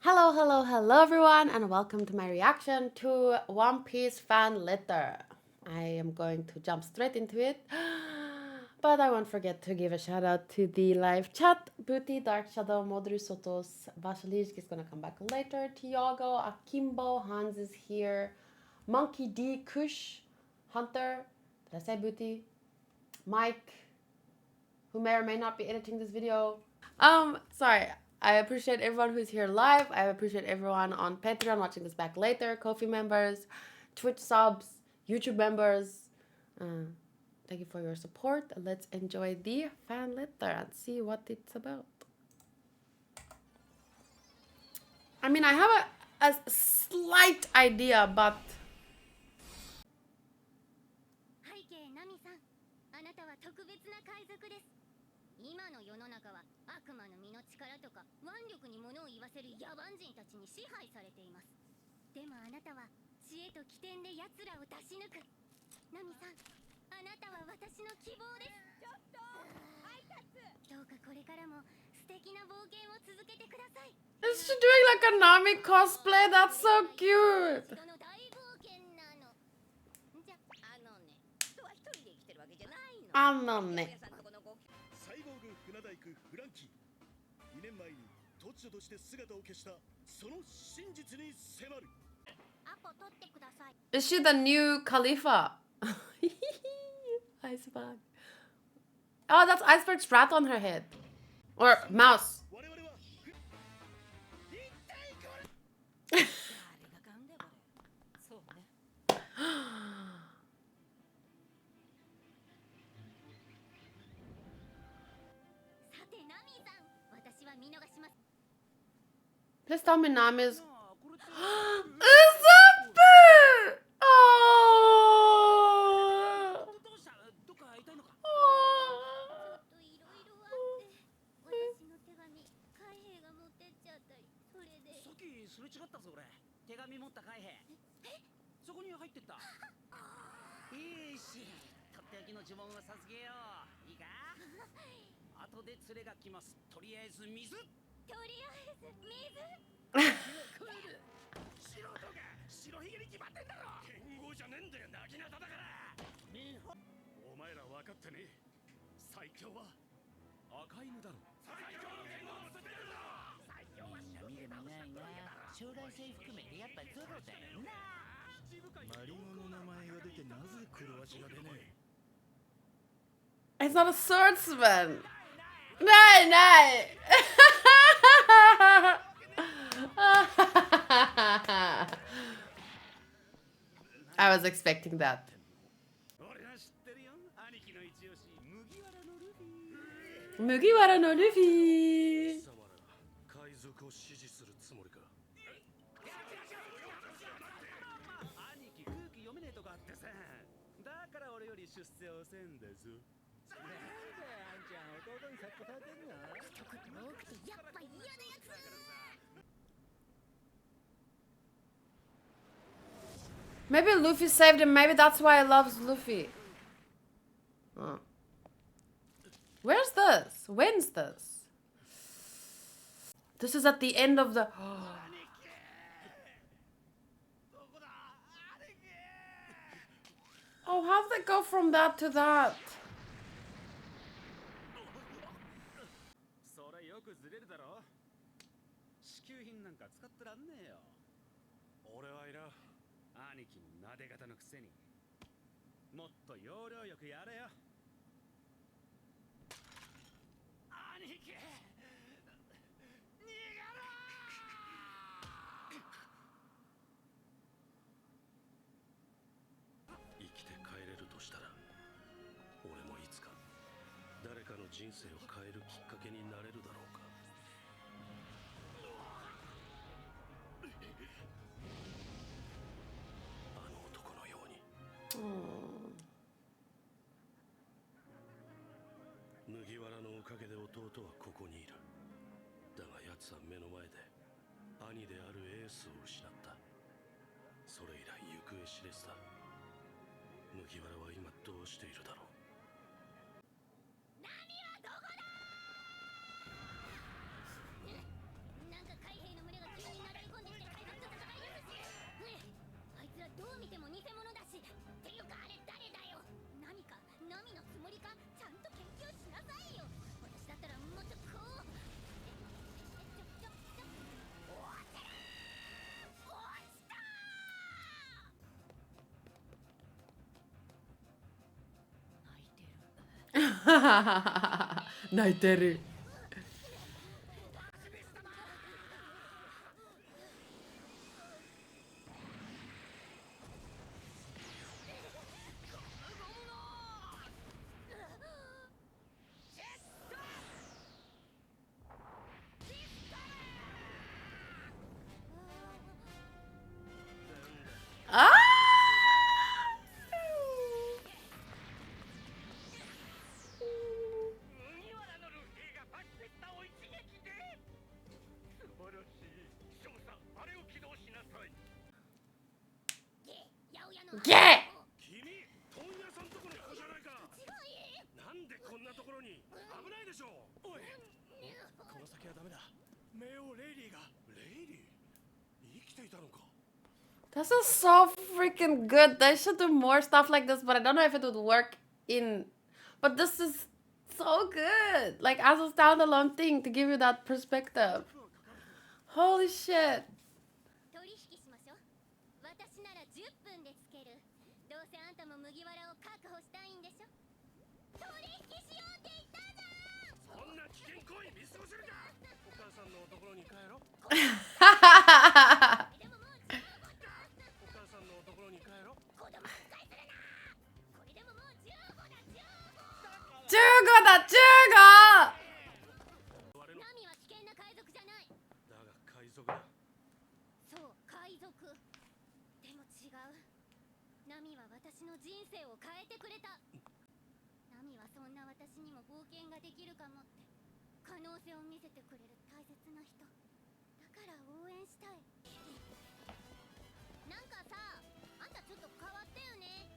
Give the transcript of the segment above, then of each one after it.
Hello, hello, hello everyone, and welcome to my reaction to One Piece fan letter. I am going to jump straight into it, but I won't forget to give a shout out to the live chat. Booty, Dark Shadow, Modru Sotos, Basilisk is gonna come back later. Tiago, Akimbo, Hans is here. Monkey D, Kush, Hunter, did I say Booty? Mike, who may or may not be editing this video. Sorry. I appreciate everyone who's here live. I appreciate everyone on Patreon watching this back later, Ko-fi members, Twitch subs, YouTube members. Thank you for your support. Let's enjoy the fan letter and see what it's about. I mean, I have a slight idea, but is she doing like a Nami cosplay? That's so cute. Anone. 突如として姿を消したその真実に迫る。 Is she the new Khalifa? Iceberg. Oh, that's Iceberg's rat on her head. Or mouse. Please tell me Nami's. Isabel! Oh! It's not a swordsman. Nay, nay. I was expecting that. Mugiwara no Luffy. Maybe Luffy saved him. Maybe that's why he loves Luffy. Oh. Where's this? When's this? This is at the end of the... Oh, how did they go from that to that? 泣いてる。あーゲー君、問屋さんとこの子じゃないか。なんでこんなところに。危ないでしょ。おい、この先はダメだ。冥王レイリーが。レイリー、生きていたのか。 This is so freaking good. They should do more stuff like this, but I don't know if it would work in. But this is so good. Like as a standalone thing to give you that perspective. Holy shit. 取引しましょう。私なら10分でつける。どうせあんたも麦わらを確保したいんでしょ。取引しようって言ったじゃん。そんな危険行為見過ごせるか。お母さんのところに帰ろう。でももう15だ。お母さんのところに帰ろう。子供扱いするな。これでももう15だ。15だ、15! ナミは危険な海賊じゃない。だが海賊だ。そう、海賊。でも違う。ナミは私の人生を変えてくれた。ナミはそんな私にも冒険ができるかもって可能性を見せてくれる大切な人。だから応援したい。なんかさ、あんたちょっと変わったよね。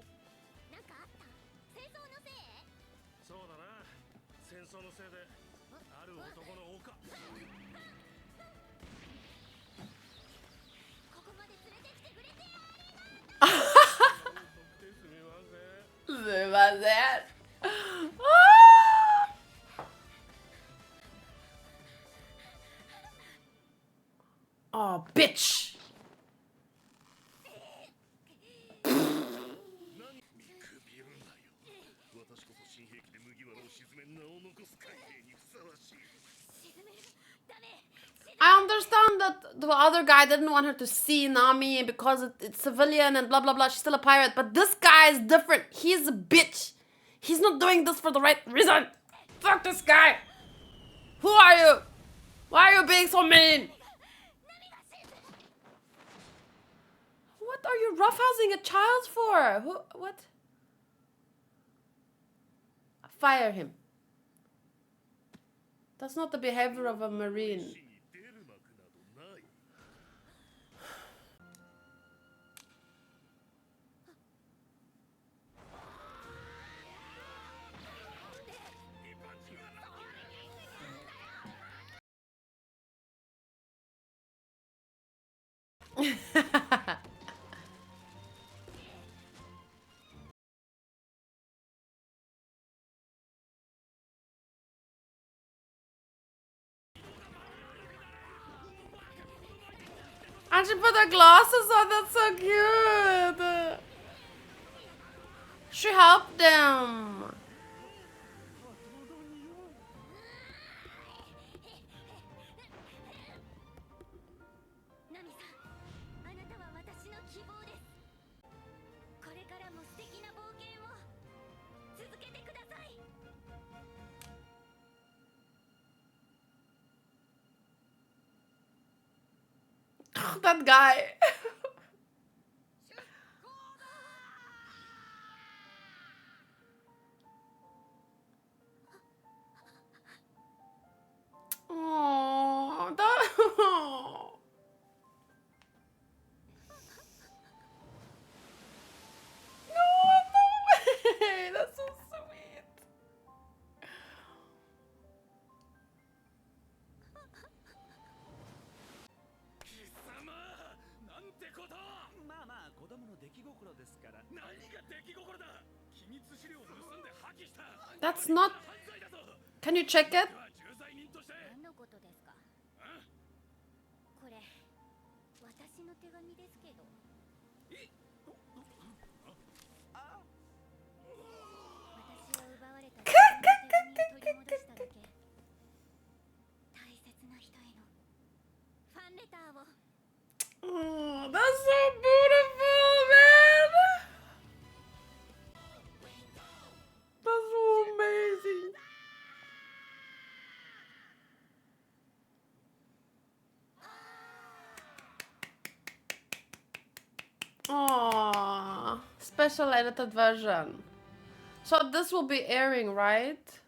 なんかあった？戦争のせい？そうだな。戦争のせいである男の王か。ここまで連れてきてくれてありがとう。すみません。すいません。Oh, bitch! 何見くびるなよ。私こそ新兵器で麦わらを沈め名を残す海兵にふさわしい。沈める。ダメ。 I understand that the other guy didn't want her to see Nami because it's civilian and blah blah blah. She's still a pirate, but this guy is different. He's a bitch. He's not doing this for the right reason. Fuck this guy. Who are you? Why are you being so mean? What are you roughhousing a child for? Who? What? Fire him. That's not the behavior of a marine. 死に出る幕などない。一般人はな。And she put her glasses on. That's so cute. She helped them. ナミさん、あなたは私の希望です。これからも素敵な冒険を続けてください。 That guy. Oh, that. No, no way. That's so sweet. 貴様、なんてこと。まあまあ子供の出来心ですから。何が出来心だ。機密資料を盗んで破棄した。 That's not. 犯罪だぞ。 Can you check it? は重罪人として。何のことですか？これ私の手紙ですけど。私は奪われた。ターを Oh, that's so beautiful, man. That's so amazing. Aww, special edited version. So this will be airing, right?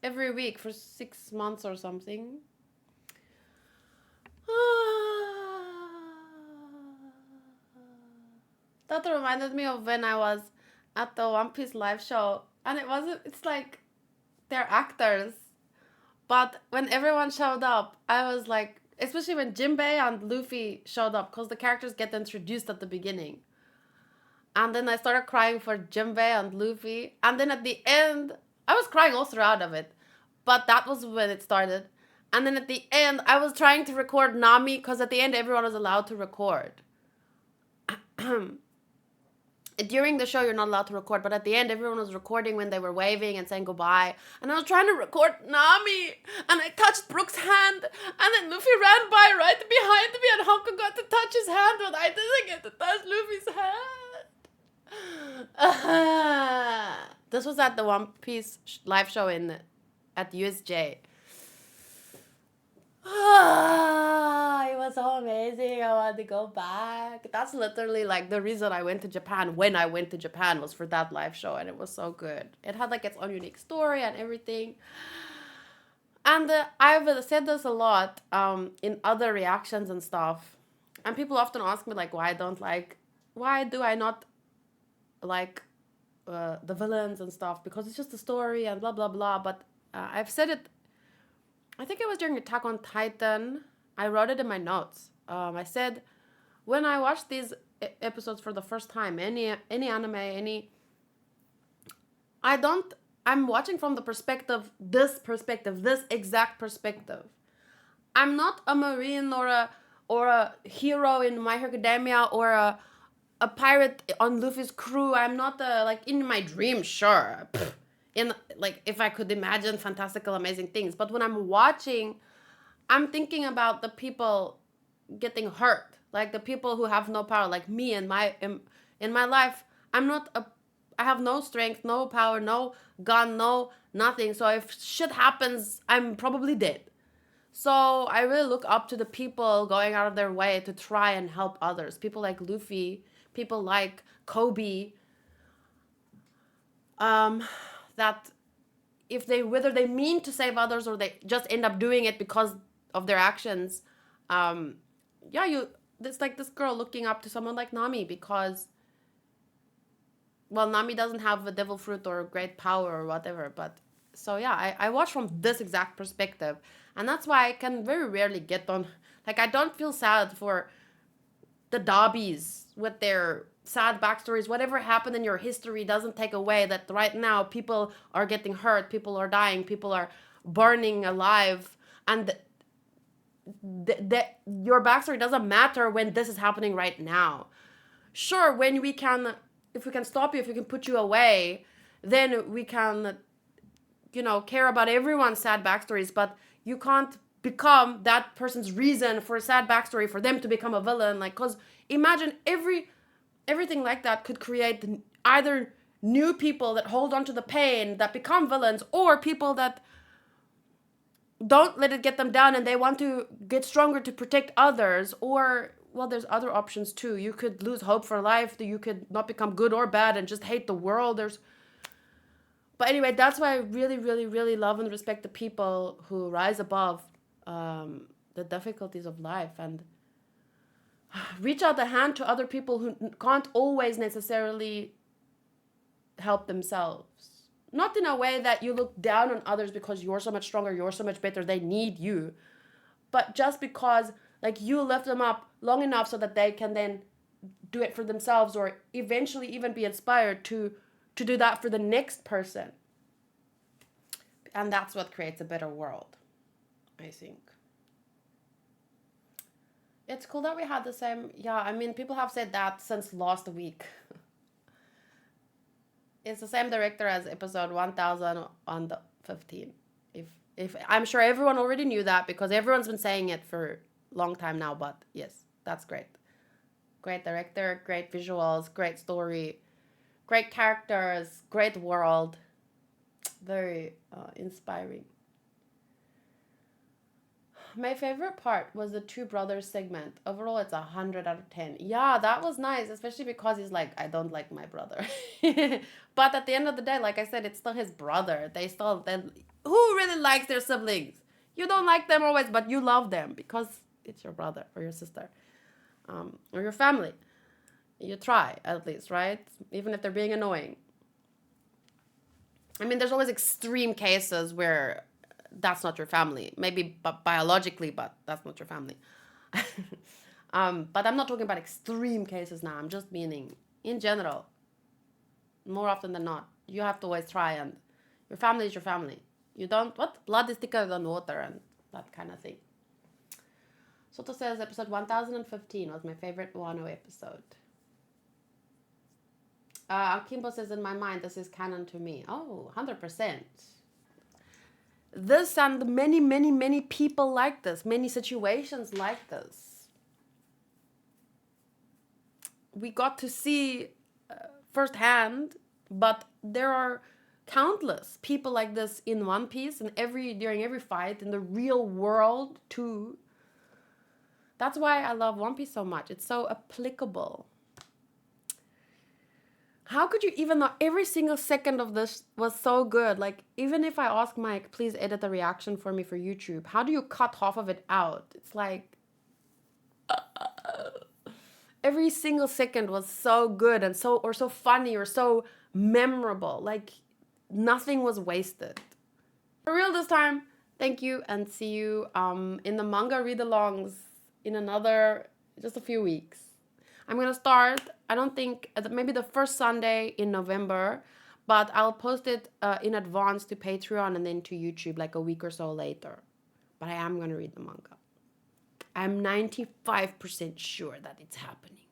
Every week for 6 months or something. That reminded me of when I was at the One Piece live show, and it's like they're actors, but when everyone showed up, I was like, especially when Jinbei and Luffy showed up, because the characters get introduced at the beginning. And then I started crying for Jinbei and Luffy. And then at the end, I was crying all throughout of it. But that was when it started. And then at the end, I was trying to record Nami, because at the end, everyone was allowed to record. During the show, you're not allowed to record, but at the end, everyone was recording when they were waving and saying goodbye. And I was trying to record Nami, and I touched Brooke's hand, and then Luffy ran by right behind me, and Honka got to touch his hand, but I didn't get to touch Luffy's hand. This was at the One Piece live show at USJ. It was so amazing. I wanted to go back. That's literally like the reason I went to Japan when I went to Japan was for that live show, and it was so good. It had like its own unique story and everything. And I've said this a lot in other reactions and stuff. And people often ask me like why do I not like the villains and stuff, because it's just a story and blah blah blah. But I've said it, I think it was during Attack on Titan. I wrote it in my notes. I said, when I watched these episodes for the first time, any anime, I'm watching from this exact perspective. I'm not a marine or a hero in My Hero Academia or a pirate on Luffy's crew. I'm not like in my dreams, sure. In like if I could imagine fantastical, amazing things, but when I'm watching, I'm thinking about the people getting hurt, like the people who have no power, like me in my life. I have no strength, no power, no gun, no nothing. So if shit happens, I'm probably dead. So I really look up to the people going out of their way to try and help others. People like Luffy, people like Kobe. That whether they mean to save others or they just end up doing it because of their actions. It's like this girl looking up to someone like Nami because, well, Nami doesn't have a devil fruit or great power or whatever, but so yeah, I watch from this exact perspective, and that's why I can very rarely get on, like, I don't feel sad for the Dobbies with their sad backstories. Whatever happened in your history doesn't take away that right now people are getting hurt, people are dying, people are burning alive, and your backstory doesn't matter when this is happening right now. Sure, if we can stop you, if we can put you away, then we can, care about everyone's sad backstories, but you can't become that person's reason for a sad backstory for them to become a villain. Like, because imagine everything like that could create either new people that hold on to the pain that become villains, or people that don't let it get them down and they want to get stronger to protect others. Or, well, there's other options too. You could lose hope for life, you could not become good or bad and just hate the world. But anyway, that's why I really, really, really love and respect the people who rise above the difficulties of life and reach out the hand to other people who can't always necessarily help themselves. Not in a way that you look down on others because you're so much stronger, you're so much better, they need you. But just because, like, you lift them up long enough so that they can then do it for themselves, or eventually even be inspired to do that for the next person. And that's what creates a better world, I think. It's cool that we had the same, people have said that since last week. It's the same director as episode 1015. If I'm sure everyone already knew that because everyone's been saying it for long time now, but yes, that's great. Great director, great visuals, great story, great characters, great world. Very inspiring. My favorite part was the two brothers segment. Overall, it's 100 out of 10. Yeah, that was nice, especially because he's like, I don't like my brother. But at the end of the day, like I said, it's still his brother. Who really likes their siblings? You don't like them always, but you love them because it's your brother or your sister, or your family. You try, at least, right? Even if they're being annoying. I mean, there's always extreme cases where that's not your family. Maybe biologically, but that's not your family. But I'm not talking about extreme cases now. I'm just meaning, in general, more often than not, you have to always try, and your family is your family. You don't, what? Blood is thicker than water, and that kind of thing. Soto says episode 1015 was my favorite Wano episode. Kimbo says, in my mind, this is canon to me. Oh, 100%. This and many, many, many people like this, many situations like this. We got to see firsthand, but there are countless people like this in One Piece and during every fight in the real world too. That's why I love One Piece so much. It's so applicable. How could you even know every single second of this was so good? Like, even if I ask Mike, please edit the reaction for me for YouTube, how do you cut half of it out? It's like, every single second was so good and so funny or so memorable. Like, nothing was wasted. For real this time, thank you, and see you in the manga read-alongs in just a few weeks. I'm going to start, I don't think, maybe the first Sunday in November, but I'll post it in advance to Patreon and then to YouTube like a week or so later. But I am going to read the manga. I'm 95% sure that it's happening.